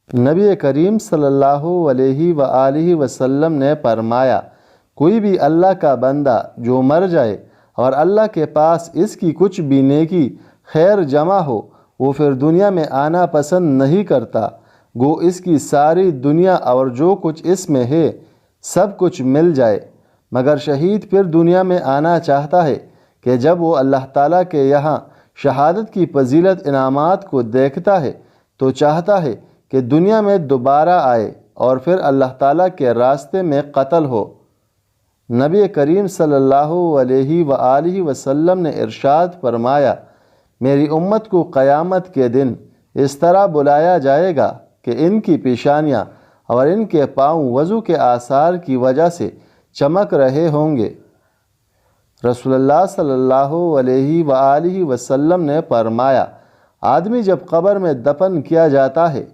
نبی کریم صلی اللہ علیہ وآلہ وسلم نے فرمایا، کوئی بھی اللہ کا بندہ جو مر جائے اور اللہ کے پاس اس کی کچھ بھی نیکی خیر جمع ہو، وہ پھر دنیا میں آنا پسند نہیں کرتا، گو اس کی ساری دنیا اور جو کچھ اس میں ہے سب کچھ مل جائے، مگر شہید پھر دنیا میں آنا چاہتا ہے کہ جب وہ اللہ تعالیٰ کے یہاں شہادت کی فضیلت انعامات کو دیکھتا ہے تو چاہتا ہے کہ دنیا میں دوبارہ آئے اور پھر اللہ تعالیٰ کے راستے میں قتل ہو۔ نبی کریم صلی اللہ علیہ وآلہ وسلم نے ارشاد فرمایا، میری امت کو قیامت کے دن اس طرح بلایا جائے گا کہ ان کی پیشانیاں اور ان کے پاؤں وضو کے آثار کی وجہ سے چمک رہے ہوں گے۔ رسول اللہ صلی اللہ علیہ وآلہ وسلم نے فرمایا، آدمی جب قبر میں دفن کیا جاتا ہے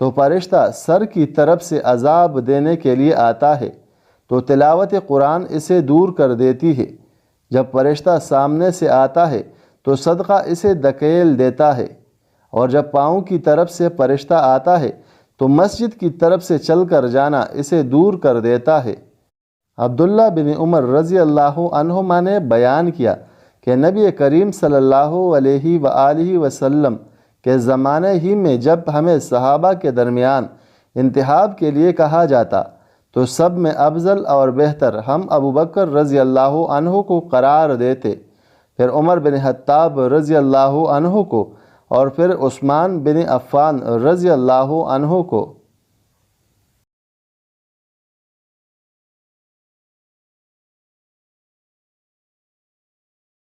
تو فرشتہ سر کی طرف سے عذاب دینے کے لیے آتا ہے تو تلاوت قرآن اسے دور کر دیتی ہے، جب فرشتہ سامنے سے آتا ہے تو صدقہ اسے دھکیل دیتا ہے، اور جب پاؤں کی طرف سے فرشتہ آتا ہے تو مسجد کی طرف سے چل کر جانا اسے دور کر دیتا ہے۔ عبداللہ بن عمر رضی اللہ عنہما نے بیان کیا کہ نبی کریم صلی اللہ علیہ وآلہ وسلم کے زمانے ہی میں جب ہمیں صحابہ کے درمیان انتخاب کے لیے کہا جاتا تو سب میں افضل اور بہتر ہم ابو بکر رضی اللہ عنہ کو قرار دیتے، پھر عمر بن خطاب رضی اللہ عنہ کو، اور پھر عثمان بن عفان رضی اللہ عنہ کو۔